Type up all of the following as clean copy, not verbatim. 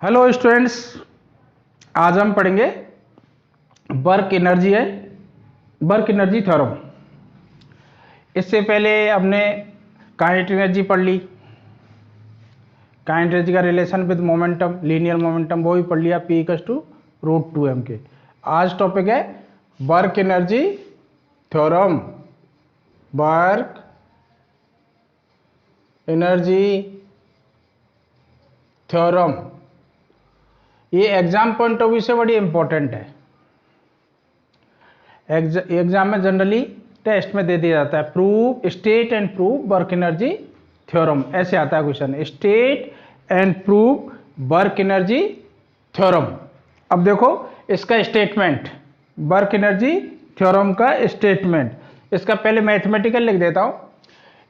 Hello students, आज हम पढ़ेंगे वर्क एनर्जी थ्योरम। इससे पहले हमने काइनेटिक एनर्जी पढ़ ली, काइनेटिक एनर्जी का relation with momentum, linear momentum, वो भी पढ़ लिया, P = √2m के। आज टॉपिक है work energy theorem. Work energy theorem ये एग्जाम पॉइंट ऑफ व्यू से बड़ी इंपॉर्टेंट है। एग्जाम में जनरली टेस्ट में दे दिया जाता है, prove state and prove work energy theorem, ऐसे आता है question, state and prove work energy theorem. अब देखो इसका स्टेटमेंट, वर्क एनर्जी थ्योरम का स्टेटमेंट, इसका पहले मैथमेटिकल लिख देता हूं।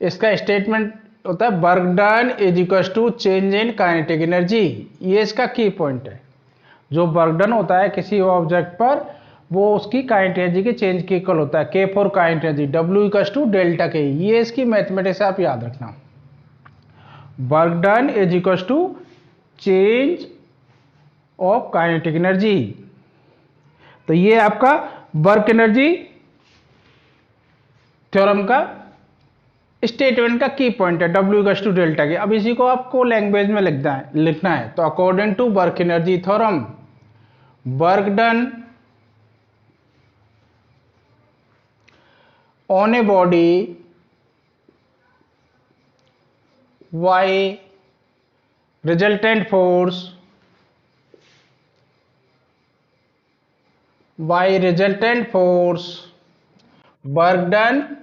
इसका स्टेटमेंट होता है work done is equal to change in kinetic energy. ये इसका की पॉइंट है। जो वर्क डन होता है किसी ऑब्जेक्ट पर, वो उसकी काइनेटिक एनर्जी के चेंज के इक्वल होता है। K for kinetic energy, W = delta K. ये इसकी मैथमेटिक्स आप याद रखना। Work done is equal to change of kinetic energy. तो ये आपका वर्क एनर्जी थ्योरम का स्टेटमेंट का की पॉइंट है, W = डेल्टा के। अब इसी को आपको लैंग्वेज में लिखना है। तो according to work energy theorem, work done on a body by resultant force work done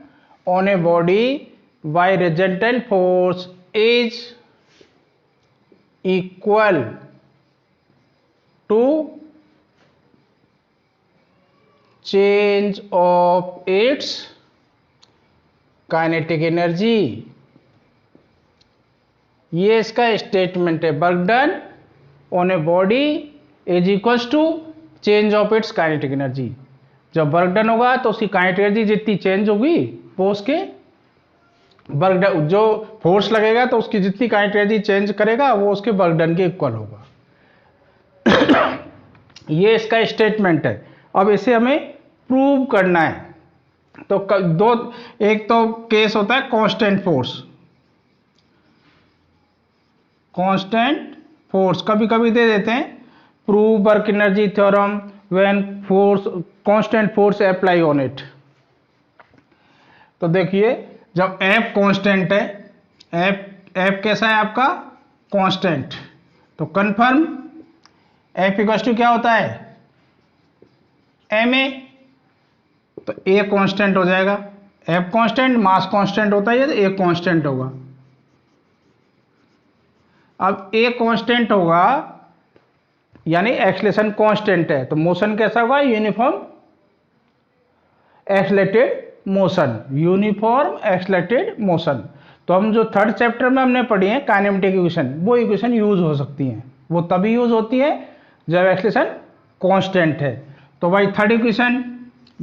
on a body by resultant force is equal to change of its kinetic energy. ये इसका स्टेटमेंट है, work done on a body is equals to change of its kinetic energy. जब work done होगा तो उसकी kinetic energy जितनी change होगी वो उसके वर्क डन, जो फोर्स लगेगा तो उसकी जितनी काइनेटिक एनर्जी चेंज करेगा वो उसके वर्क डन के इक्वल होगा। ये इसका स्टेटमेंट है। अब इसे हमें प्रूव करना है। तो एक तो केस होता है कांस्टेंट फोर्स, कभी कभी दे देते हैं prove work energy theorem when constant force apply on it. तो देखिए जब F कांस्टेंट है, F कैसा है आपका कांस्टेंट, तो कंफर्म F = क्या होता है ma। तो A कांस्टेंट हो जाएगा, F कांस्टेंट, मास कांस्टेंट होता है, तो A कांस्टेंट होगा। अब A कांस्टेंट होगा यानी एक्सेलरेशन कांस्टेंट है, तो मोशन कैसा होगा, यूनिफॉर्म एक्सलेटेड मोशन। तो हम जो थर्ड चैप्टर में हमने पढ़ी है काइनेमेटिक इक्वेशन, वो इक्वेशन यूज हो सकती हैं। वो तभी यूज होती है जब एक्सेलरेशन कांस्टेंट है। तो भाई third equation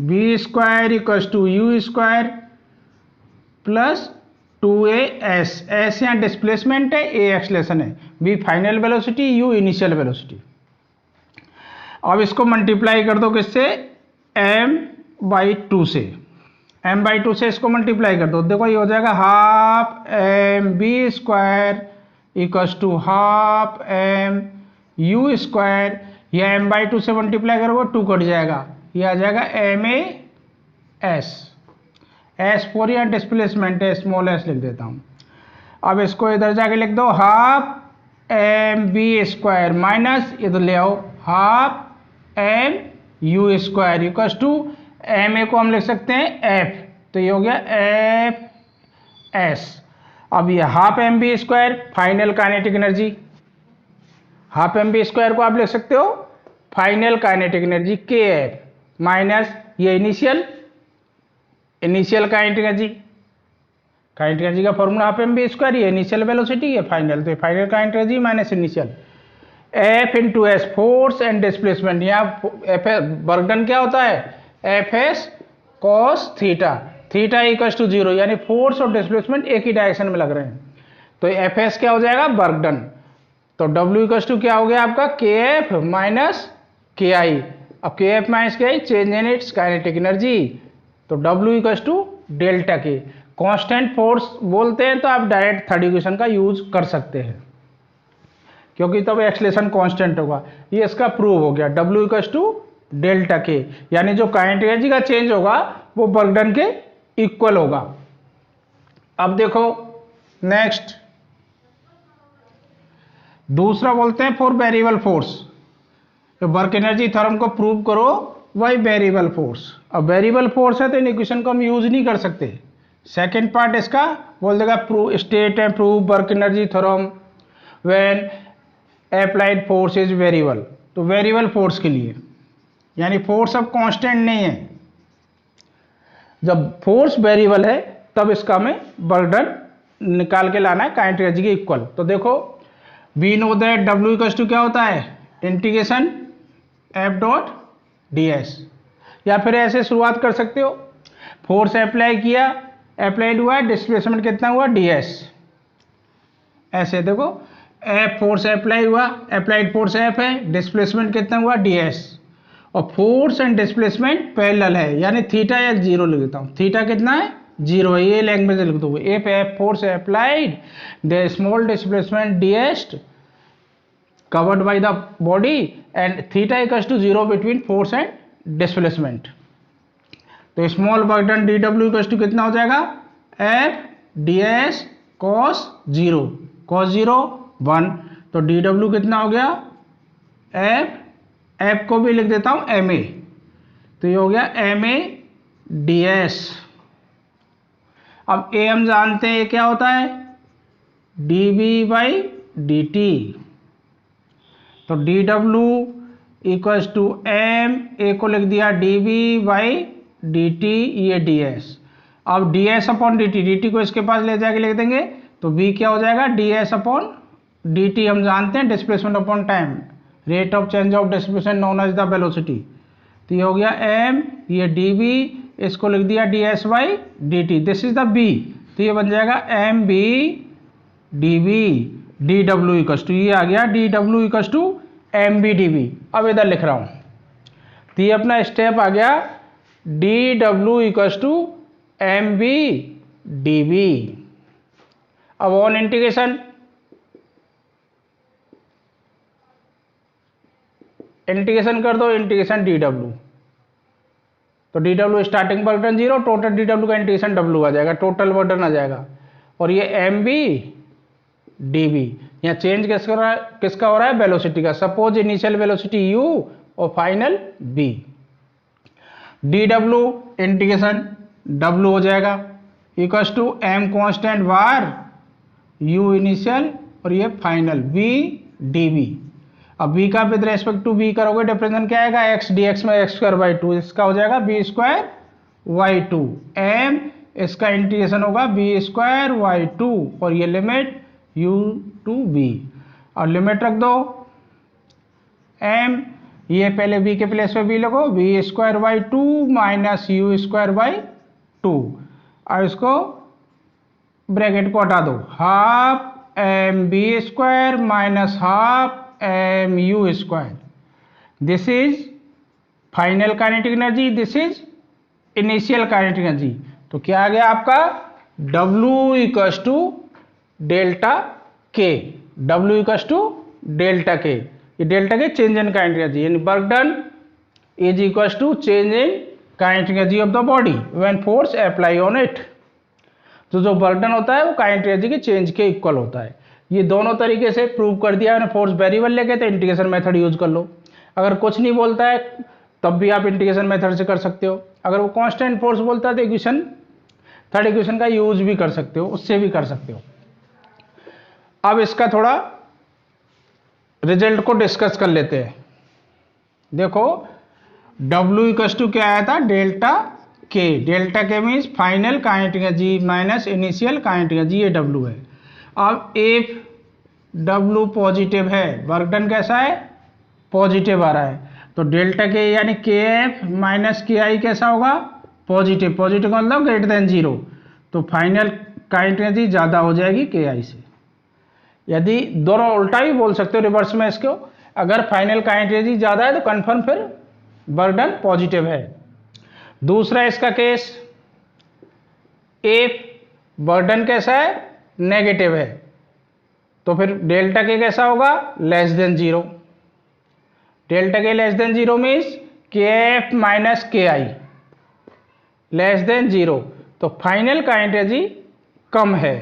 v² = u² plus 2as, s यहाँ डिस्प्लेसमेंट है, a एक्सलेशन है, v final velocity, u initial velocity. अब इसको मल्टीप्लाई कर दो किससे, m/2 से, m/2 से इसको मल्टीप्लाई कर दो। देखो ये हो जाएगा 12mv² = 12mu²। यह m/2 से मल्टीप्लाई करोगे 2 कट जाएगा, ये आ जाएगा mas। s फॉर या डिस्प्लेसमेंट है, स्मॉल s लिख देता हूं। अब इसको इधर जाके लिख दो 12mv² माइनस इधर ले आओ 12mu² = ma को हम लिख सकते हैं f, तो ये हो गया fs। अब ये 12mv² final kinetic energy, 12mv² को आप लिख सकते हो final kinetic energy kf minus ये इनिशियल काइनेटिक एनर्जी का फॉर्मूला 12mv², ये इनिशियल वेलोसिटी, ये फाइनल, तो final kinetic energy minus initial, F × S force and displacement. यहाँ वर्क डन क्या होता है, Fs cos θ = 0, यानी फोर्स और डिस्प्लेसमेंट एक ही डायरेक्शन में लग रहे हैं। तो Fs क्या हो जाएगा, वर्क डन। तो W इक्वल टू क्या हो गया आपका के एफ माइनस के आई। अब के एफ माइनस के I change in its kinetic energy, तो W इक्वल टू डेल्टा के। कांस्टेंट फोर्स बोलते हैं तो आप डायरेक्ट थर्ड इक्वेशन का यूज कर सकते हैं क्योंकि तब एक्सलेशन कांस्टेंट होगा। ये इसका प्रूव हो गया W इक्वल टू डेल्टा के, यानी जो काइनेटिक एनर्जी का चेंज होगा वो वर्क डन के इक्वल होगा। अब देखो नेक्स्ट दूसरा बोलते हैं फॉर वेरिएबल फोर्स। तो वर्क एनर्जी थ्योरम को प्रूव करो बाय वेरिएबल फोर्स। अब वेरिएबल फोर्स है तो इन इक्वेशन को हम यूज नहीं कर सकते। सेकेंड पार्ट इसका बोल देगा prove state and prove work energy theorem when applied force is variable. तो वेरिएबल फोर्स के लिए यानी फोर्स अब कांस्टेंट नहीं है, जब फोर्स वेरिएबल है तब इसका हमें वर्क डन निकाल के लाना है काइनेटिक एनर्जी के इक्वल। तो देखो we know that W equal to क्या होता है integration F dot D S, या फिर ऐसे शुरुआत कर सकते हो फोर्स अप्लाई किया अप्लाइड हुआ डिस्प्लेसमेंट कितना हुआ डी एस। ऐसे देखो एफ फोर्स अप्लाई हुआ अप्लाइड फोर्स एफ है डिस्प्लेसमेंट कितना हुआ डी एस, और फोर्स एंड डिस्प्लेसमेंट पैरेलल है यानी थीटा या जीरो लिख देता हूँ। थीटा कितना है जीरो है, ये लैंग्वेज लिख दो। If F force applied the small displacement D S covered by the body and theta equals to 0 between force and displacement। तो small work done D W equal to कितना हो जाएगा F D S cos zero 1। तो D W कितना हो गया F को भी लिख देता हूं एम ए, तो ये हो गया एम ए डी एस। अब ए हम जानते हैं क्या होता है d v by D t. तो D W equals to M a को लिख दिया d v by D t, ये डी एस। अब d S upon D t, d t को इसके पास ले जाके लिख देंगे तो वी क्या हो जाएगा D S upon D T. हम जानते हैं displacement upon time, rate of change of displacement known as the velocity. तो ये हो गया एम, ये डी वी, इसको लिख दिया D S by D T, this is the B. तो ये बन जाएगा M B D V D W equals to, ये आ गया D W equals to M B D V. अब इधर लिख रहा हूं तो ये अपना स्टेप आ गया D W equals to M B D V. अब ऑन इंटीग्रेशन कर दो इंटीग्रेशन डी डब्ल्यू, तो D W starting work done 0, total D W का इंटीग्रेशन डब्ल्यू आ जाएगा, टोटल वर्क डन आ जाएगा। और ये एम बी डी वी, यहाँ चेंज किसका हो रहा है वेलोसिटी का। सपोज इनिशियल वेलोसिटी u और final v। D W integration w हो जाएगा equals to m constant bar u initial और ये फाइनल v डी वी। अब v का विद रेस्पेक्ट टू v करोगे डिफरेंस क्या आएगा x dx में x स्क्वायर बाई 2, इसका हो जाएगा b स्क्वायर वाई 2। m इसका इंटीग्रेशन होगा b स्क्वायर वाई 2 और ये लिमिट u टू v, और लिमिट रख दो m, ये पहले v के प्लेस पे v लगो v square by 2 minus U square by 2, और इसको ब्रैकेट को हटा दो, half M B square minus half M U square. This is final kinetic energy, this is initial kinetic energy. तो क्या आ गया आपका W equals to delta K, W equals to delta K. ये delta K change in kinetic energy यानी work done is equals to change in kinetic energy of the body when force apply on it. तो जो work done होता है वो kinetic energy के change के equal होता है। ये दोनों तरीके से प्रूव कर दिया मैंने। फोर्स वेरिएबल लेके तो इंटीग्रेशन मेथड यूज कर लो, अगर कुछ नहीं बोलता है तब भी आप इंटीग्रेशन मेथड से कर सकते हो। अगर वो कांस्टेंट फोर्स बोलता है तो इक्वेशन थर्ड इक्वेशन का यूज भी कर सकते हो, उससे भी कर सकते हो। अब इसका थोड़ा रिजल्ट को डिस्कस कर लेते हैं। देखो W इक्वल्स टू क्या आया था डेल्टा के, डेल्टा के means final kinetic energy minus initial kinetic energy, ये W है। अब इफ W पॉजिटिव है वर्क डन कैसा है पॉजिटिव आ रहा है, तो डेल्टा के यानी के एफ माइनस के आई कैसा होगा पॉजिटिव, पॉजिटिव का मतलब ग्रेटर देन 0, तो फाइनल काइनेटिक एनर्जी ज़्यादा हो जाएगी के आई से। यदि दोनों उल्टा भी बोल सकते हो रिवर्स में इसको, अगर फाइनल काइनेटिक एनर्जी ज़्यादा है तो कन्फर्म फिर बर्डन पॉजिटिव है। दूसरा इसका केस, इफ बर्डन कैसा है, नेगेटिव है, तो फिर डेल्टा के कैसा होगा, लेस देन जीरो। डेल्टा के लेस देन जीरो मीन्स के एफ माइनस के आई लेस देन जीरो, तो फाइनल काइनेटिक एनर्जी कम है,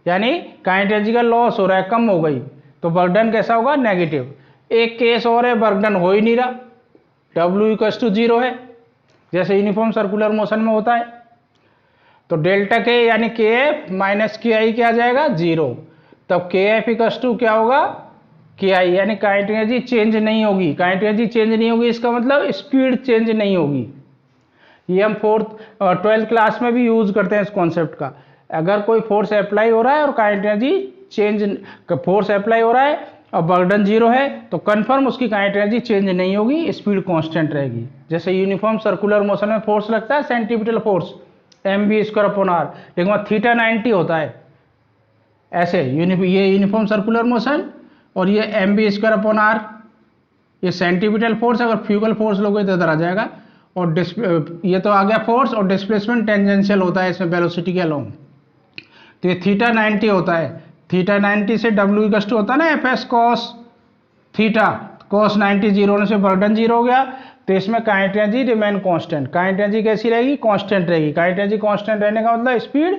यानी काइनेटिक एनर्जी का लॉस हो रहा है, कम हो गई, तो बर्डन कैसा होगा, नेगेटिव। एक केस और है, बर्डन हो ही नहीं रहा, W इक्वल्स टू जीरो है, जैसे यूनिफॉर्म सर्कुलर मोशन में होता है, तो डेल्टा के यानी के एफ माइनस के आई क्या आ जाएगा, जीरो। तब के एफ इक्वल्स टू क्या होगा, के आई, यानी काइनेटिक एनर्जी चेंज नहीं होगी। काइनेटिक एनर्जी चेंज नहीं होगी इसका मतलब स्पीड चेंज नहीं होगी। ये हम 12th क्लास में भी यूज करते हैं इस कॉन्सेप्ट का। अगर कोई फोर्स अप्लाई हो रहा है और kinetic energy change, force apply हो रहा है और बर्डन जीरो है, तो कंफर्म उसकी काइनेटिक एनर्जी चेंज नहीं होगी, स्पीड कांस्टेंट रहेगी। जैसे यूनिफॉर्म सर्कुलर मोशन में फोर्स लगता है सेंटीपिटल फोर्स mv²/r, लेकिन वहाँ थीटा 90 होता है। ऐसे ये यूनिफॉर्म सर्कुलर मोशन और ये mv²/r, ये सेंटीपिटल फोर्स, अगर फ्यूगल फोर्स लोगे तो इधर आ जाएगा, और ये तो आ गया फोर्स, और डिस्प्लेसमेंट टेंजेंशियल होता है इसमें वेलोसिटी के अलोंग, तो ये थीटा 90 होता है। थीटा 90 से W इक्वल्स टू होता है ना FS cos theta, cos 90 zero होने से बर्डन जीरो हो गया, तो इसमें kinetic energy remain constant. Kinetic energy कैसी रहेगी, कांस्टेंट रहेगी। काइनेटिक एनर्जी कांस्टेंट रहने का मतलब स्पीड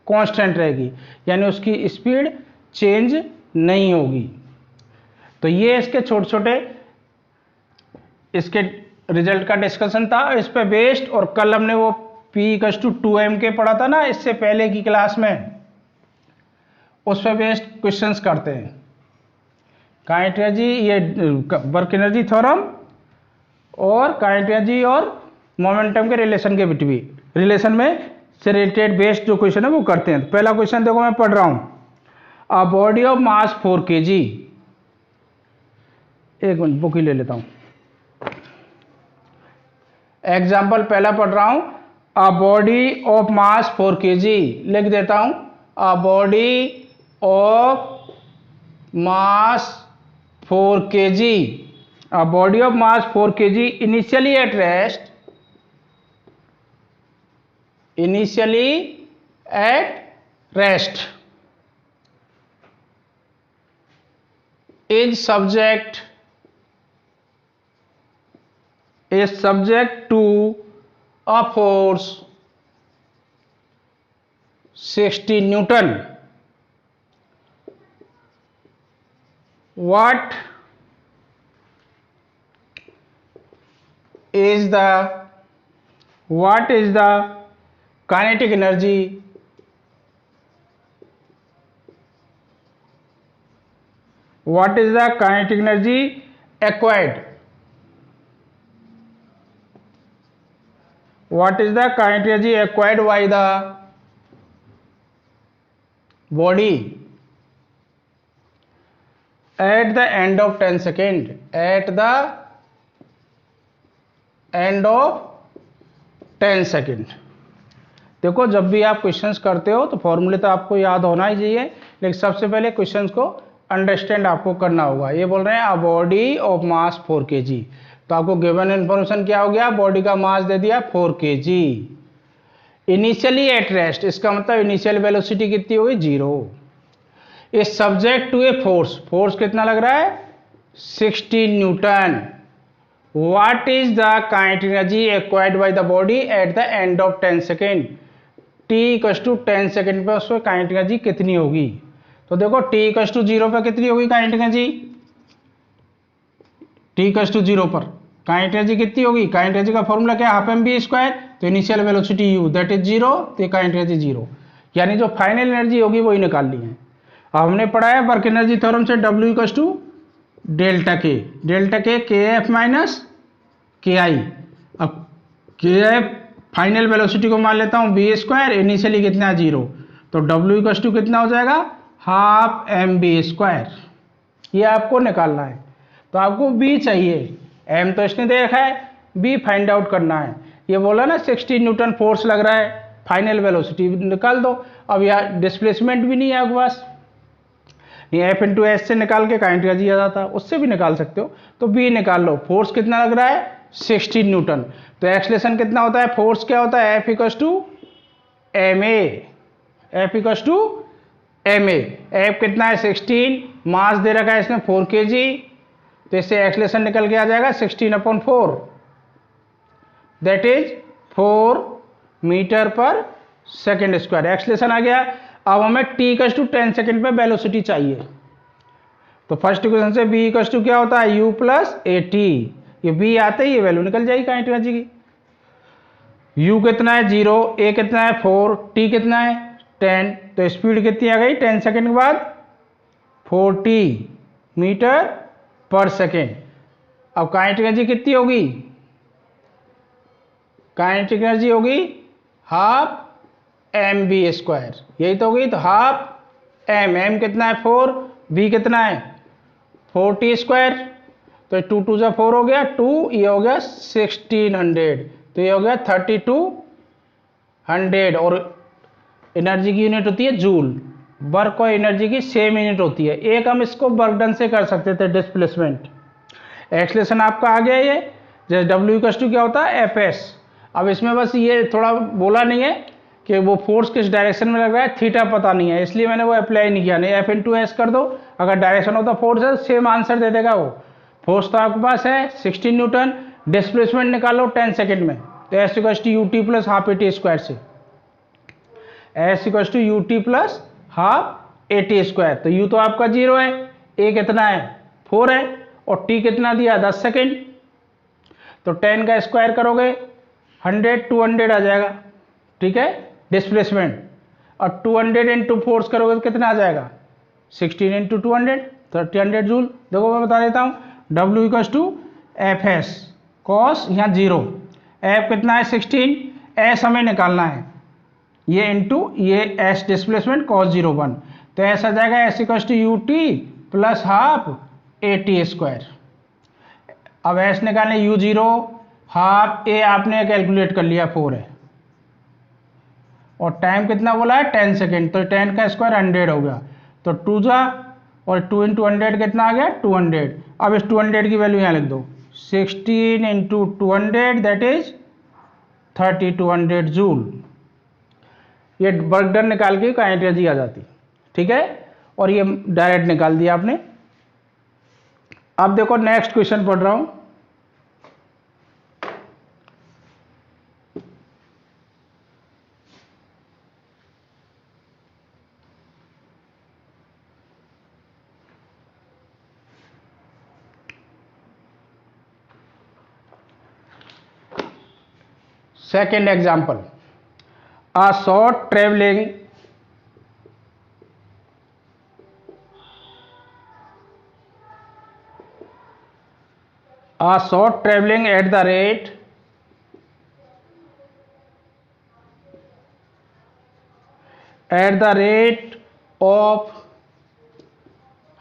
कांस्टेंट रहेगी, यानी उसकी स्पीड चेंज नहीं होगी। तो ये इसके छोटे छोटे इसके रिजल्ट का डिस्कशन था इस पे बेस्ड, और कल हमने वो P इक्वल्स टू 2m के पढ़ा था ना इससे पहले की क्लास में, उस पे बेस्ड क्वेश्चंस करते हैं। काइनेटिक एनर्जी, ये वर्क एनर्जी थ्योरम और काइनेटिक एनर्जी और मोमेंटम के रिलेशन के बिटवीन, रिलेशन में से रिलेटेड बेस्ड जो क्वेश्चन है वो करते हैं। तो पहला क्वेश्चन देखो मैं पढ़ रहा हूं, a body of mass 4 kg, एक मिनट बुक ही ले लेता हूं। एग्जाम्पल पहला पढ़ रहा हूं, a body of mass 4 kg, लिख देता हूं, a body of mass 4 kg, a body of mass 4 kg initially at rest, is subject to a force 60 Newton. What is the kinetic energy acquired? What is the kinetic energy acquired by the body at the end of 10 seconds? At the end of 10 second. देखो जब भी आप questions करते हो तो फॉर्मूले तो आपको याद होना ही चाहिए, लेकिन सबसे पहले क्वेश्चंस को अंडरस्टैंड आपको करना होगा। ये बोल रहे हैं a body of mass 4 kg, तो आपको गिवन इन्फॉर्मेशन क्या हो गया, बॉडी का मास दे दिया 4 kg, इनिशियली एट रेस्ट, इसका मतलब इनिशियल वेलोसिटी कितनी होगी, zero, is subject to a force, force कितना लग रहा है, 60 newton. What is the kinetic energy acquired by the body at the end of 10 second? T equals to 10 second पे उसमें काइनेटिक एनर्जी कितनी होगी, तो देखो T इक्वल्स टू 0 पर कितनी होगी kinetic energy, T equals to 0 पर काइनेटिक एनर्जी कितनी होगी, काइनेटिक एनर्जी का फॉर्मूला क्या है, हाफ mv², तो initial velocity u that is 0, तो काइनेटिक एनर्जी 0, यानी जो फाइनल एनर्जी होगी वही निकालनी है। अब हमने पढ़ा है वर्क एनर्जी थ्योरम से W इक्वल्स टू डेल्टा के एफ माइनस के आई। अब के एफ फाइनल वेलोसिटी को मान लेता हूँ v², इनिशियली कितना 0, तो W इक्वल्स टू कितना हो जाएगा, हाफ mv², ये आपको निकालना है। तो आपको b चाहिए, m तो इसने दे रखा है, b फाइंड आउट करना है। ये बोला ना 60 न्यूटन फोर्स लग रहा है, फाइनल वेलोसिटी निकाल दो। अब यार डिस्प्लेसमेंट भी नहीं है आपके पास, नहीं एफ इंटू एस से निकाल के काइनेटिक एनर्जी आ जाता है, उससे भी निकाल सकते हो। तो बी निकाल लो, फोर्स कितना लग रहा है 16 न्यूटन। तो एक्सलेशन कितना होता है, फोर्स क्या होता है F equals to M A, F equals to M A. F कितना है 16, मास दे रखा है इसमें 4 kg, तो इससे एक्सलेशन निकल के आ जाएगा 16/4, that is 4 metre per second square. Acceleration आ गया। अब हमें t इक्वल्स टू 10 सेकेंड पे वेलोसिटी चाहिए। तो फर्स्ट इक्वेशन से b इक्वल्स टू क्या होता है u प्लस ए टी, ये b आते ही ये वैल्यू निकल जाएगी काइनेटिक एनर्जी की। u कितना है 0, a कितना है 4, t कितना है 10, तो स्पीड कितनी आ गई 10 सेकेंड के बाद 40 मीटर पर सेकेंड। अब काइनेटिक एनर्जी कितनी होगी, काइनेटिक एनर्जी होगी हाफ एम बी स्क्वायर, यही तो होगी। तो हाफ एम, एम कितना है 4, बी कितना है 40 स्क्वायर, तो 2 2 जा 4 हो गया 2, ये हो गया 1600, तो ये हो गया 3200। और एनर्जी की यूनिट होती है जूल, वर्क और एनर्जी की सेम यूनिट होती है। एक हम इसको वर्क डन से कर सकते थे डिस्प्लेसमेंट। एक्सलेशन आपका आ गया ये, जैसे डब्ल्यू इक्वल्स टू क्या होता है एफ एस। अब इसमें बस ये थोड़ा बोला नहीं है कि वो फोर्स किस डायरेक्शन में लग रहा है, थीटा पता नहीं है, इसलिए मैंने वो अप्लाई नहीं किया। नहीं एफ इंटू एस कर दो, अगर डायरेक्शन होता फोर्स है सेम आंसर दे देगा वो। फोर्स तो आपके पास है 16 न्यूटन, डिस्प्लेसमेंट निकालो 10 सेकेंड में, तो s equals to U T plus half A T square से, s equals to U T plus half A T square. तो यू तो आपका 0 है, ए कितना है 4 है, और टी कितना दिया 10 सेकेंड। तो 10 का स्क्वायर करोगे 100 200 आ जाएगा, ठीक है डिस्प्लेसमेंट। और 200 इंटू फोर्स करोगे तो कितना आ जाएगा 16 इंटू 200 3000 जूल। देखो मैं बता देता हूँ, W equals to F S cos यहाँ 0, एफ कितना है 16, एस हमें निकालना है, ये इंटू ये एस डिस्प्लेसमेंट कॉस 0 1, तो एस आ जाएगा S equals to U T plus half A T square. अब एस निकालने यू 0 हाफ ए आपने कैलकुलेट कर लिया 4 है, और टाइम कितना बोला है 10 सेकेंड, तो 10 का स्क्वायर 100 हो गया, तो 2 जा और 2 इंटू 100 कितना आ गया 200। अब इस 200 की वैल्यू यहाँ लिख दो, 16 इंटू 200 दैट इज 3200 जूल। ये वर्क डन निकाल के काइनेटिक एनर्जी आ जाती, ठीक है, और ये डायरेक्ट निकाल दिया आपने। अब देखो नेक्स्ट क्वेश्चन पढ़ रहा हूं। Second example, a short traveling at the rate of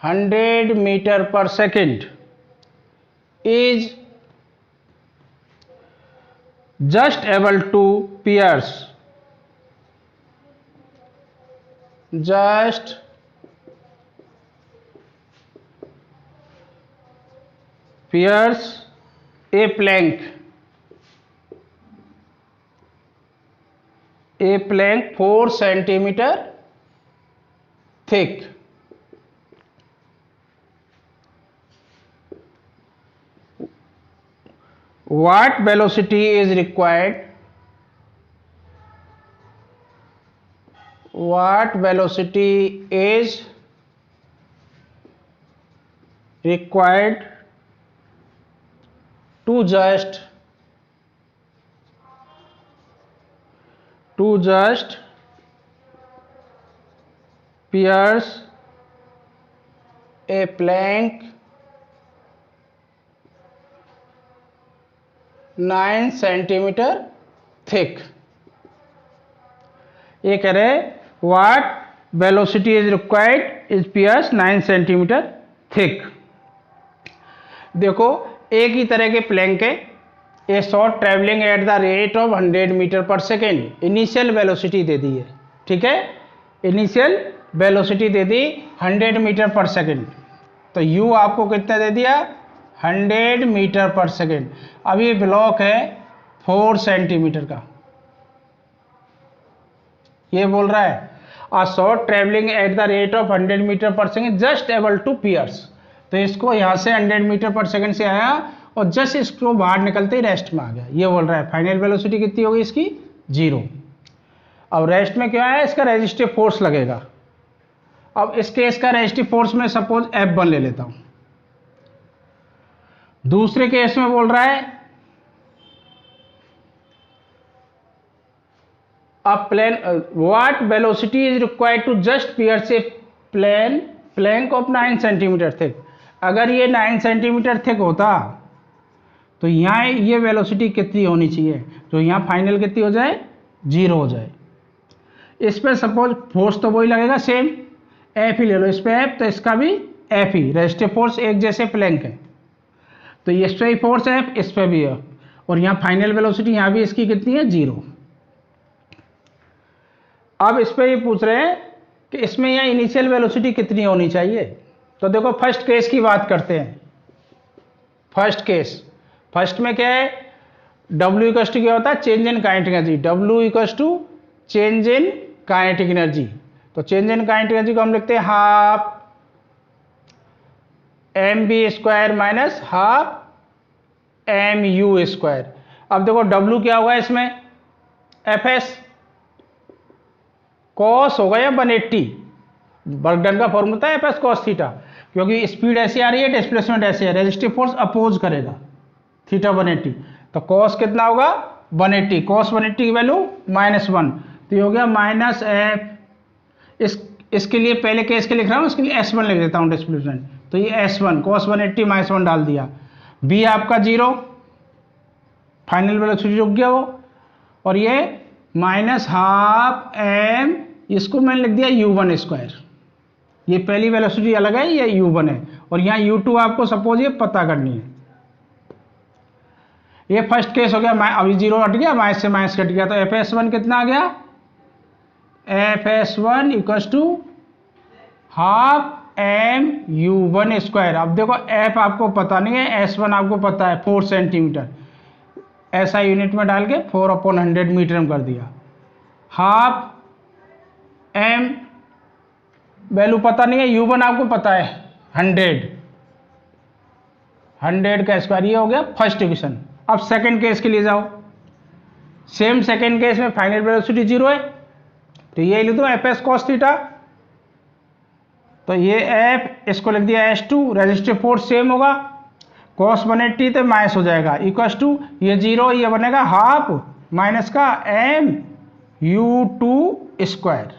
100 meter per second is just able to pierce a plank 4 centimeter thick. What velocity is required? What velocity is required to just pierce a plank 9 centimetre thick. ये कह रहे what velocity is required is pierce 9 centimetre thick. देखो एक ही तरह के plank है, a short travelling at the rate of 100 metre per second, initial velocity दे दी है, ठीक है, इनिशियल वेलोसिटी दे दी 100 मीटर पर सेकेंड, तो u आपको कितना दे दिया 100 मीटर पर सेकेंड। अब ये ब्लॉक है 4 सेंटीमीटर का, ये बोल रहा है a shot traveling at the rate of 100 metre per second just able to pierce. तो इसको यहाँ से 100 मीटर पर सेकेंड से आया और जस्ट इसको बाहर निकलते ही रेस्ट में आ गया। ये बोल रहा है फाइनल वेलोसिटी कितनी होगी इसकी 0। अब रेस्ट में क्या है, इसका रेजिस्टिव फोर्स लगेगा। अब इस केस का रेजिस्टिव फोर्स में सपोज F1 ले लेता हूं। दूसरे केस में बोल रहा है a plane what velocity is required to just pierce a plank of 9 centimetre thick. अगर ये 9 सेंटीमीटर थिक होता तो यहाँ ये वेलोसिटी कितनी होनी चाहिए, तो यहाँ फाइनल कितनी हो जाए 0 हो जाए। इस पर सपोज फोर्स तो वही लगेगा सेम, F ही ले लो, इस पर F तो इसका भी F ही, रेजिस्टिव फोर्स एक जैसे प्लैंक है, तो इस पर ही फोर्स F, इस पर भी F, और यहाँ फाइनल वेलोसिटी यहाँ भी इसकी कितनी है 0। अब इस पर ये पूछ रहे हैं कि इसमें यहाँ इनिशियल वेलोसिटी कितनी होनी चाहिए। तो देखो फर्स्ट केस की बात करते हैं। फर्स्ट में क्या है, W इक्वल्स टू क्या होता है change in kinetic energy, W equals to change in kinetic energy. तो चेंज इन काइनेटिक एनर्जी को हम लिखते हैं half mv square minus half mu square. अब देखो W क्या होगा इसमें Fs कॉस होगा या 180, वर्क डन का फॉर्मूला है Fs कॉस थीटा, क्योंकि स्पीड ऐसी आ रही है डिस्प्लेसमेंट ऐसे है, रेजिस्टिव फोर्स अपोज करेगा थीटा 180, तो कॉस कितना होगा 180, कॉस 180 की वैल्यू -1, तो ये हो गया माइनस F। इसके लिए पहले केस के लिख रहा हूँ, इसके लिए S1 लिख देता हूँ डिस्प्लेसमेंट, तो ये S1 कॉस 180 -1 डाल दिया, B आपका 0, फाइनल वेलोसिटी रुक गया वो, और ये माइनस हाफ m, इसको मैंने लिख दिया u1 स्क्वायर। ये पहली वेलोसिटी अलग है, ये u1 है, और यहाँ u2 आपको सपोज ये पता करनी है। ये फर्स्ट केस हो गया, अभी 0 हट गया, माइनस से माइनस कट गया, तो Fs1 कितना आ गया, Fs1 equals to half m u1 square. अब देखो F आपको पता नहीं है, S1 आपको पता है 4 सेंटीमीटर, ऐसा यूनिट में डाल के 4/100 मीटर में कर दिया। हाफ m वैल्यू पता नहीं है, u1 आपको पता है 100 का स्क्वायर, ये हो गया फर्स्ट इक्वेशन। अब सेकंड केस के लिए जाओ, सेम सेकंड केस में फाइनल वेलोसिटी 0 है, तो ये लिख दो Fs cos थीटा, तो ये F इसको लिख दिया S2, रेजिस्टिव फोर्स सेम होगा, cos 180 तो माइनस हो जाएगा, इक्वल्स टू ये 0, ये बनेगा हाफ माइनस का m u2 स्क्वायर।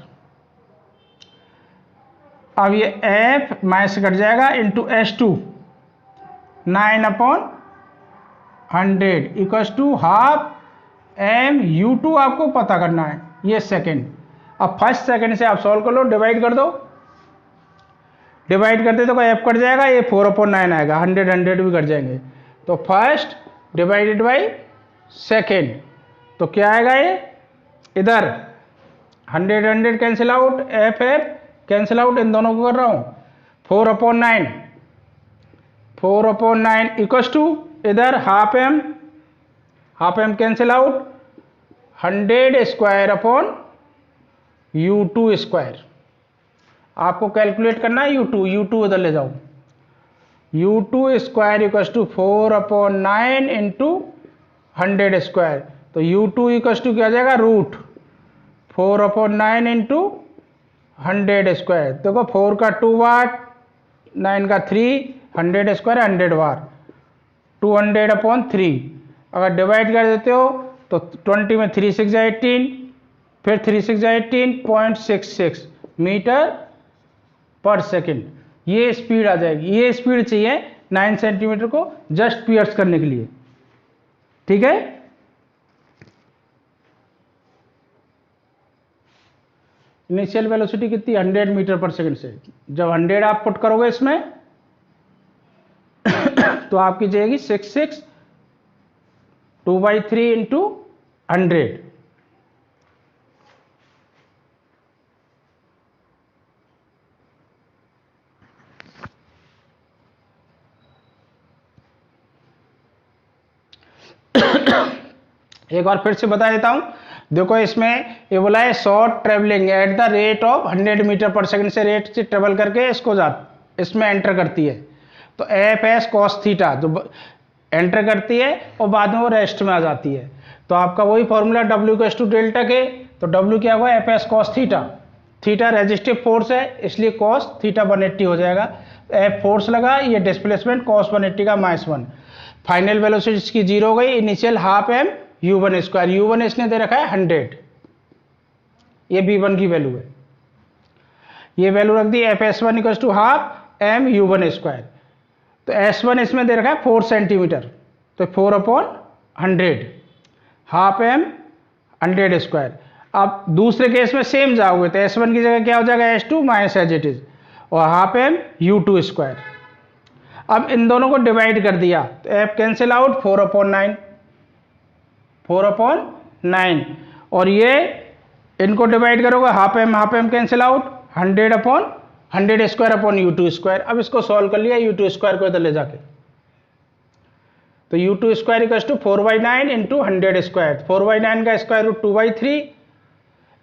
अब ये F माइनस कट जाएगा into S2 9/100 equals to half m u2 आपको पता करना है, ये सेकंड। अब फर्स्ट सेकंड से आप सॉल्व कर लो, डिवाइड कर दो, डिवाइड करते तो F कट जाएगा, ये 4/9 आएगा, 100 भी कट जाएंगे, तो फर्स्ट डिवाइडेड बाई सेकेंड, तो क्या आएगा ये इधर 100 cancel out, F cancel out, इन दोनों को कर रहा हूँ 4/9 इक्वल्स टू इधर half m cancel out 100 square upon u2 square. आपको कैलकुलेट करना है u2 इधर ले जाओ, u2 square equals to 4/9 into 100 square, तो u2 इक्वल्स टू क्या आ जाएगा रूट 4/9 इंटू 100 स्क्वायर। देखो 4 का 2 बार, 9 का 3, 100 स्क्वायर 100 बार, 200/3। अगर डिवाइड कर देते हो तो 20 में 3 6 18, फिर 3 6 18.66 मीटर पर सेकेंड, ये स्पीड आ जाएगी। ये स्पीड चाहिए 9 सेंटीमीटर को जस्ट पियर्स करने के लिए, ठीक है। इनिशियल वेलोसिटी कितनी 100 मीटर पर सेकेंड से, जब 100 आप पुट करोगे इसमें तो आपकी जाएगी 66 2/3 इंटू 100, एक बार फिर से बता देता हूँ। देखो इसमें ये बोला है short travelling at the rate of 100 metre per second से रेट से ट्रेवल करके इसमें एंटर करती है। तो एफ एस कॉस थीटा जो एंटर करती है और बाद में वो रेस्ट में आ जाती है। तो आपका वही फॉर्मूला W को टू डेल्टा के, तो W क्या हुआ F S cos theta. Theta resistive force है इसलिए कॉस थीटा 180 हो जाएगा। एफ फोर्स लगा, ये डिस्प्लेसमेंट कॉस 180 का -1। फाइनल वेलोसिटी इसकी 0 हो गई। Initial half m u1 square, u1 इसने दे रखा है 100, ये v1 की वैल्यू है। ये वैल्यू रख दी f s one equal to half m u1 square. तो S1 इसमें दे रखा है 4 सेंटीमीटर, तो 4/100 हाफ एम 100 स्क्वायर। अब दूसरे केस में सेम जाओगे तो S1 की जगह क्या हो जाएगा S2 minus as it is और हाफ एम u2 स्क्वायर। अब इन दोनों को डिवाइड कर दिया तो F कैंसिल आउट 4/9 और ये इनको डिवाइड करोगे half M cancel out 100 square upon u2 square. अब इसको सॉल्व कर लिया u2 स्क्वायर को इधर ले जाके, तो u2 square equal to 4/9 into 100 square. 4/9 का स्क्वायर रूट 2/3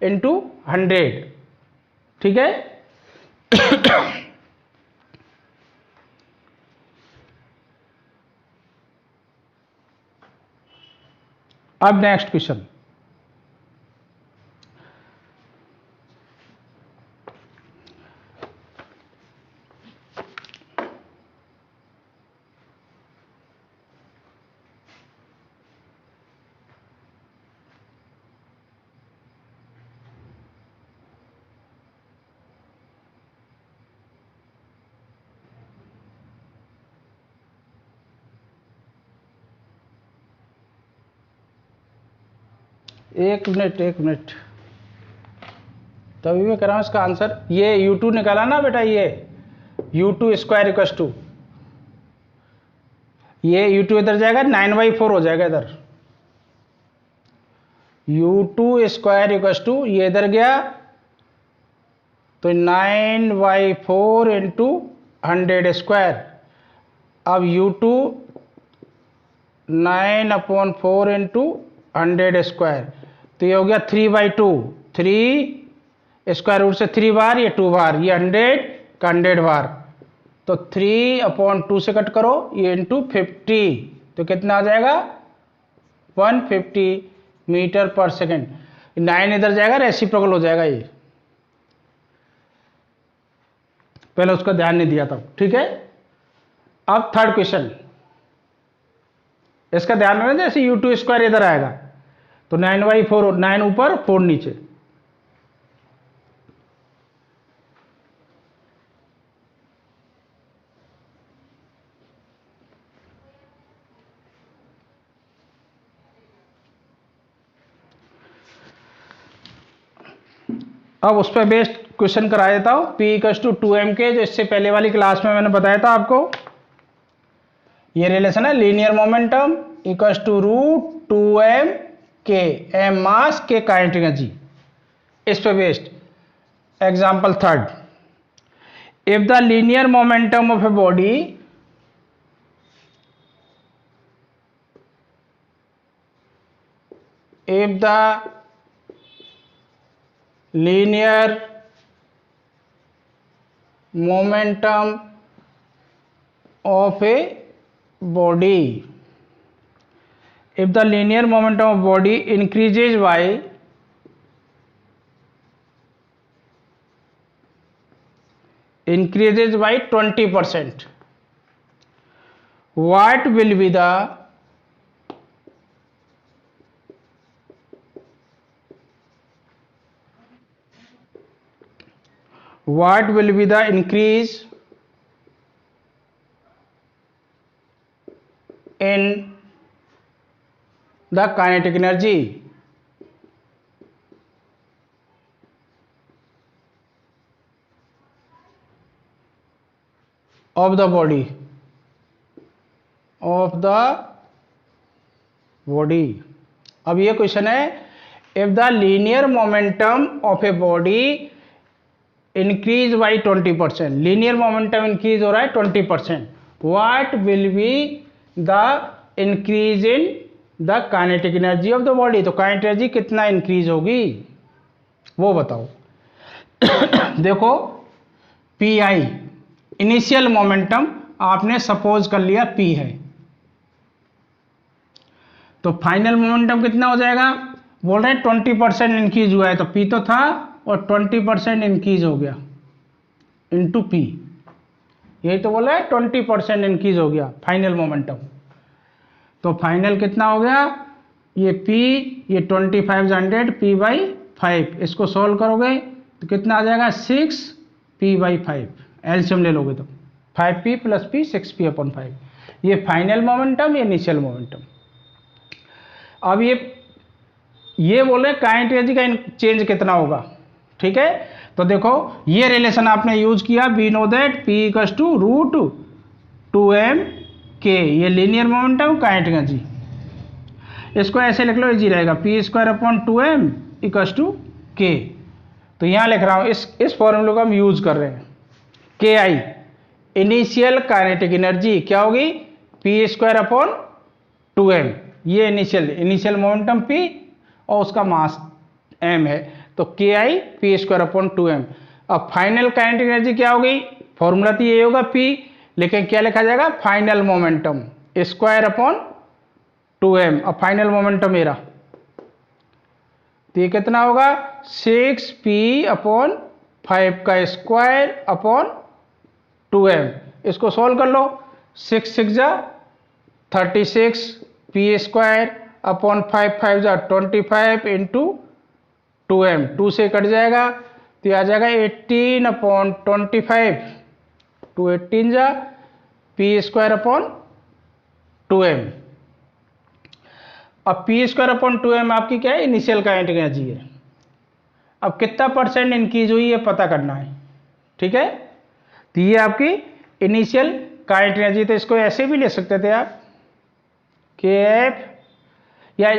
इंटू 100, ठीक है। अब नेक्स्ट क्वेश्चन, एक मिनट तभी मैं कर रहा हूं इसका आंसर। ये u2 निकाला ना बेटा, ये u2 स्क्वायर इक्वल टू, ये u2 इधर जाएगा 9/4 हो जाएगा इधर। u2 स्क्वायर इक्वल टू ये इधर गया तो 9/4 इंटू 100 स्क्वायर। अब u2 9/4 इंटू 100 स्क्वायर, तो ये हो गया 3/2। 3 स्क्वायर रूट से 3 बार, ये 2 बार, ये 100 का 100 बार, तो 3/2 से कट करो ये इंटू 50, तो कितना आ जाएगा 150 मीटर पर सेकेंड। 9 इधर जाएगा रेसिप्रोकल हो जाएगा ये, पहले उसका ध्यान नहीं दिया था, ठीक है। अब थर्ड क्वेश्चन, इसका ध्यान रखना, जैसे u2 स्क्वायर इधर आएगा तो 9/4, 9 ऊपर 4 नीचे। अब उस पर बेस्ड क्वेश्चन करा देता हूं। P इक्वल टू 2m के, जो इससे पहले वाली क्लास में मैंने बताया था आपको, ये रिलेशन है linear momentum equal to root 2m के, m मास के काइनेटिक एनर्जी। इस पे based example third, if the linear momentum of a body if the linear momentum of a body, if the linear momentum of body increases by 20%, what will be the increase in the kinetic energy of the body, अब ये question है, if the linear momentum of a body increase by 20%, linear momentum increase हो रहा है 20%, what will be the increase in the kinetic energy of the body. तो kinetic energy कितना increase होगी वो बताओ। देखो पी आई इनिशियल मोमेंटम आपने सपोज कर लिया पी है, तो फाइनल मोमेंटम कितना हो जाएगा, बोल रहे हैं 20% इंक्रीज हुआ है, तो पी तो था और 20% इंक्रीज हो गया इंटू पी, यही तो बोला है 20% इंक्रीज हो गया फाइनल मोमेंटम। तो फाइनल कितना हो गया, ये पी, ये 2500 पी बाई 5, इसको सोल्व करोगे तो कितना आ जाएगा 6 पी बाई 5, एलसीएम ले लोगे तो 5p plus P 6p upon 5, ये फाइनल मोमेंटम, ये इनिशियल मोमेंटम। अब ये बोले काइनेटिक एनर्जी का चेंज कितना होगा, ठीक है। तो देखो ये रिलेशन आपने यूज किया, we know that P equals to root 2m K, ये लीनियर मोमेंटम काइनेटिक एनर्जी, इसको ऐसे लिख लो इजी रहेगा, P square upon 2m equals to K. तो यहाँ लिख रहा हूँ, इस फॉर्मूले को हम यूज कर रहे हैं। के आई इनिशियल काइनेटिक एनर्जी क्या होगी, पी स्क्वायर अपॉन 2m, ये इनिशियल मोमेंटम p और उसका मास m है, तो के I P square upon 2m। अब फाइनल काइनेटिक एनर्जी क्या होगी, फॉर्मूला तो ये होगा p, लेकिन क्या लिखा जाएगा final momentum square upon 2m। अब फाइनल मोमेंटम मेरा, तो ये कितना होगा 6p अपॉन 5 का स्क्वायर अपॉन 2m, इसको सोल्व कर लो, 6 6 जा 36 पी स्क्वायर अपॉन 5 5 जा 25 इंटू 2m, 2 से कट जाएगा तो आ जाएगा 18 अपॉन 25, 2 18 जा पी स्क्वायर अपॉन 2m। अब पी स्क्वायर अपॉन 2m आपकी क्या है, इनिशियल काइनेटिक एनर्जी है। अब कितना परसेंट इंक्रीज हुई है पता करना है, ठीक है। तो ये आपकी इनिशियल काइनेटिक एनर्जी, तो इसको ऐसे भी ले सकते थे आप, के एफ, या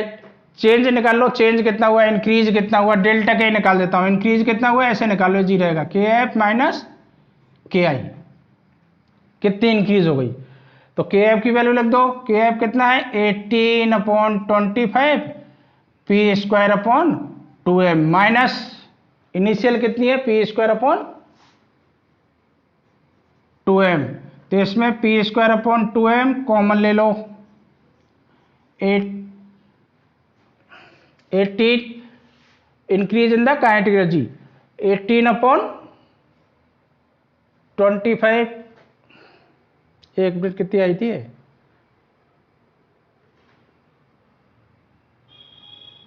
चेंज निकाल लो, चेंज कितना हुआ, इंक्रीज कितना हुआ, डेल्टा के निकाल देता हूं, इंक्रीज कितना हुआ ऐसे निकाल लो, जी रहेगा के एफ माइनस के आई, कितनी इंक्रीज हो गई। तो के एफ की वैल्यू लिख दो, के एफ कितना है 18 upon 25 P square upon 2m minus initial कितनी है पी स्क्वायर अपॉन 2m, तो इसमें P square upon 2m common ले लो, 18 increase in the kinetic energy, 18 upon 25, एक मिनट कितनी आई थी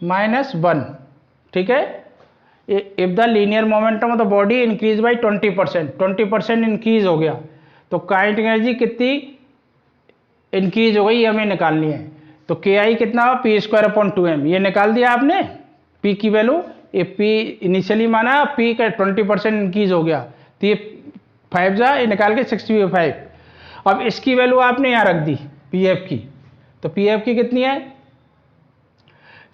-1, ठीक है। If the linear momentum of the body increase by 20%, 20% increase हो गया, तो काइनेटिक एनर्जी कितनी इंक्रीज हो गई ये हमें निकालनी है। तो के आई कितना हुआ पी स्क्वायर अपॉन 2m, ये निकाल दिया आपने p की वैल्यू, ये p इनिशियली माना, p का 20% इंक्रीज हो गया, तो ये 5 जा ये निकाल के 65। अब इसकी वैल्यू आपने यहाँ रख दी पी एफ की, तो पी एफ की कितनी है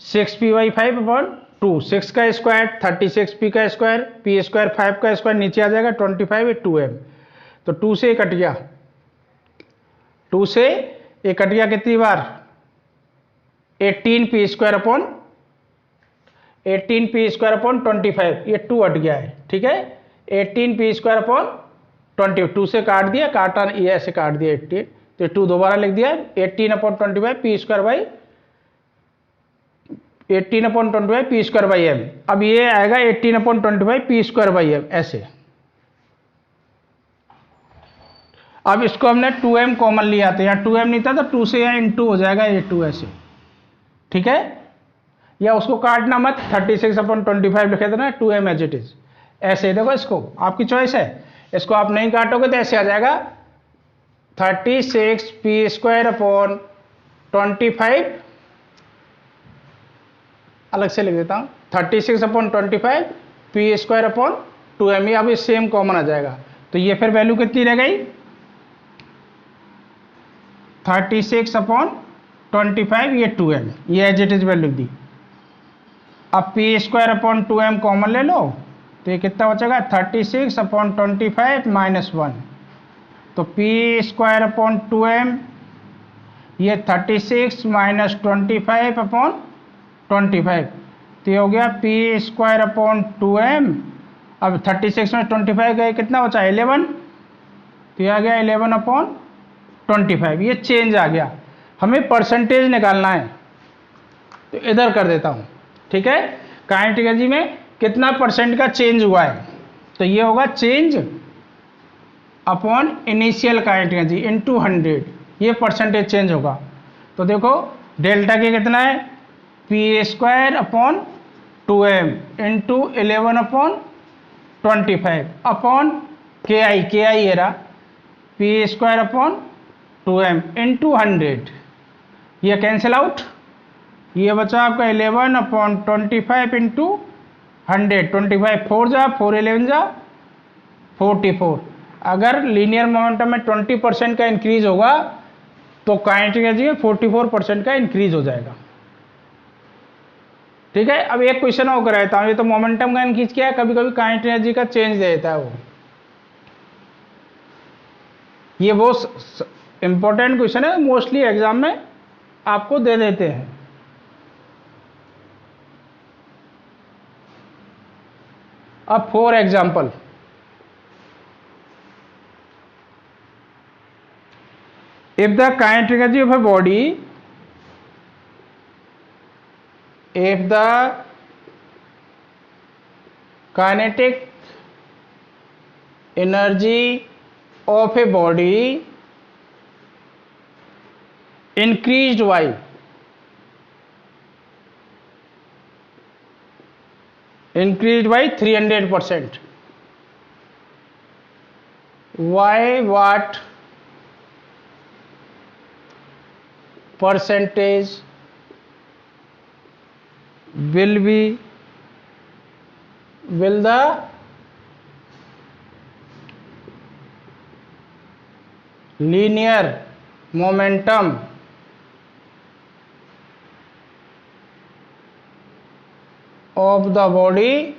6p बाई 5 अपॉन 2, 6 का स्क्वायर 36p का स्क्वायर, p स्क्वायर 5 का स्क्वायर नीचे आ जाएगा 25 2m, तो 2 से कट गया, 2 से ये कट गया कितनी बार 18p square upon 18p square upon 25, ये 2 हट गया है, ठीक है। 18p स्क्वायर अपॉन 22 से काट दिया, काटा ये ऐसे काट दिया 18, तो 2 दोबारा लिख दिया 18 upon 25 P square by 18 upon 25 P square by M. अब ये आएगा 18 upon 25 P square by M ऐसे। अब इसको हमने 2m कॉमन लिया था, यहाँ 2m नहीं था तो 2 से यहाँ इंटू हो जाएगा ये 2 ऐसे, ठीक है। या उसको काटना मत, 36 अपॉन 25 लिखे थे ना 2m एज इट इज, ऐसे देखो, इसको आपकी चॉइस है, इसको आप नहीं काटोगे तो ऐसे आ जाएगा 36 पी स्क्वायर अपॉन 25, अलग से लिख देता हूँ 36 upon 25 P square upon 2m, ये अब सेम कॉमन आ जाएगा, तो ये फिर वैल्यू कितनी रह गई 36 अपॉन 25, ये 2m, ये एज इट इज वैल्यू दी। अब P square upon 2m common ले लो, तो ये कितना बचेगा 36 अपॉन 25 -1, तो पी स्क्वायर अपॉन 2m ये 36 माइनस 25 अपॉन 25, तो ये हो गया पी स्क्वायर अपॉन 2m। अब 36 में 25 गए, कितना बचा 11, तो ये आ गया 11 अपॉन 25। ये चेंज आ गया, हमें परसेंटेज निकालना है, तो इधर कर देता हूँ। ठीक है, काइनेटिक एनर्जी में कितना परसेंट का चेंज हुआ है, तो ये होगा change upon initial kinetic energy into 100, ये परसेंटेज चेंज होगा। तो देखो डेल्टा के कितना है, P square upon 2m into 11 upon 25 upon के आई है रहा, P square upon 2m into 100, ये कैंसिल आउट, ये बचा आपका 11 अपॉन 25 इंटू 100, 25 4 जा 4 11 जा 44। अगर लीनियर मोमेंटम में 20% का इंक्रीज होगा तो काइनेटिक एनर्जी में 44% का इंक्रीज हो जाएगा। ठीक है, अब एक क्वेश्चन और कराता हूं, ये तो मोमेंटम का इंक्रीज किया है, कभी कभी काइनेटिक एनर्जी का चेंज दे देता है वो। ये वो इंपॉर्टेंट क्वेश्चन है, मोस्टली एग्जाम में आपको दे देते हैं। अब for example, if the kinetic energy of a body, if the kinetic energy of a body increased by 300%, why, what percentage will the linear momentum of the body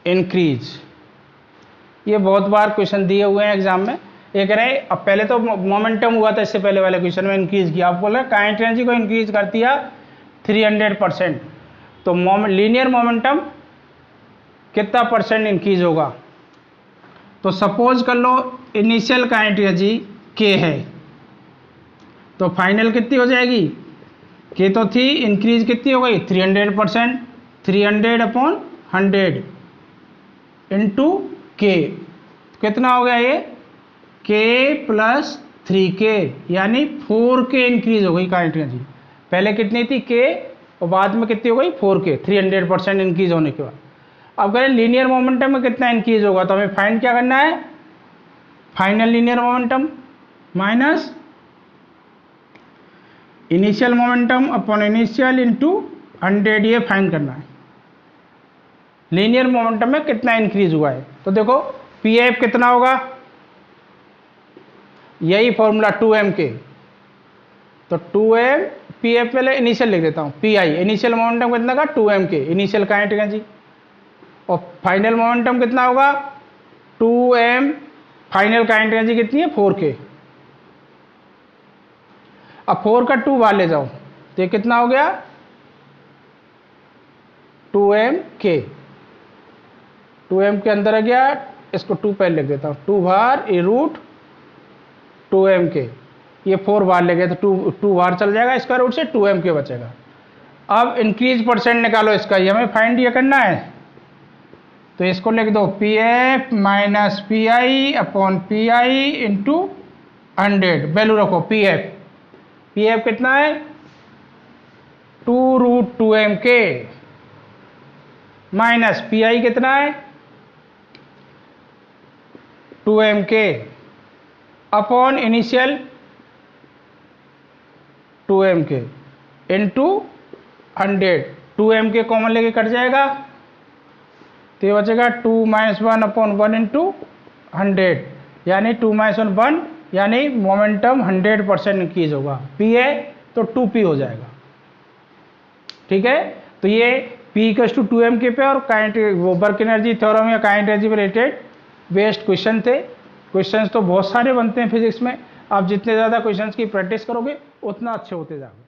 increase। ये बहुत बार question दिए हुए हैं एग्जाम में। ये कह रहे हैं, अब पहले तो मोमेंटम हुआ था, इससे पहले वाले क्वेश्चन में इंक्रीज किया, आप बोल रहे काइनेटिक एनर्जी को इंक्रीज कर दिया 300%, तो लीनियर मोमेंटम कितना परसेंट इंक्रीज होगा। तो सपोज कर लो इनिशियल काइनेटिक एनर्जी के है, तो फाइनल कितनी हो जाएगी, के तो थी, इंक्रीज कितनी हो गई 300%, 300 अपॉन 100 इंटू के, कितना हो गया ये के प्लस 3k, यानी 4k इंक्रीज हो गई काइनेटिक एनर्जी। पहले कितनी थी के, और बाद में कितनी हो गई 4k, 300% इंक्रीज होने के बाद। अब करें लीनियर मोमेंटम में कितना इंक्रीज होगा, तो हमें फाइंड क्या करना है, final linear momentum minus initial momentum upon initial into 100, ये फाइंड करना है लीनियर मोमेंटम में कितना इंक्रीज हुआ है। तो देखो पी एफ कितना होगा, यही फॉर्मूला 2m के, तो 2m पी एफ पहले इनिशियल लिख देता हूँ, पी आई इनिशियल मोमेंटम कितना का 2m के इनिशियल काइनेटिक एनर्जी, और फाइनल मोमेंटम कितना होगा 2m, फाइनल काइनेटिक एनर्जी कितनी है 4k। अब 4 का 2 बाहर ले जाओ, तो ये कितना हो गया 2m के, 2m के अंदर आ गया, इसको 2 पहले लिख देता हूँ, 2 बार ए रूट 2m के, ये 4 बार ले गए तो 2 बार चल जाएगा, इसका रूट से 2m के बचेगा। अब इंक्रीज परसेंट निकालो इसका, ये हमें फाइंड ये करना है, तो इसको लिख दो P F minus P I upon P I into 100, value रखो पी एफ कितना है 2 रूट 2m के, माइनस पी आई कितना है 2m के, अपॉन इनिशियल 2m के इंटू 100, 2m के कॉमन लेके कट जाएगा, तो ये बचेगा 2 - 1 अपॉन 1 इंटू 100, यानी 2 - 1 1, यानी मोमेंटम 100% इंक्रीज होगा। पी है तो 2p हो जाएगा। ठीक है, तो ये p = 2m के पे और काइनेटिक वो वर्क एनर्जी थ्योरम या kinetic energy related based question थे। क्वेश्चंस तो बहुत सारे बनते हैं फिजिक्स में, आप जितने ज़्यादा क्वेश्चंस की प्रैक्टिस करोगे उतना अच्छे होते जाओगे।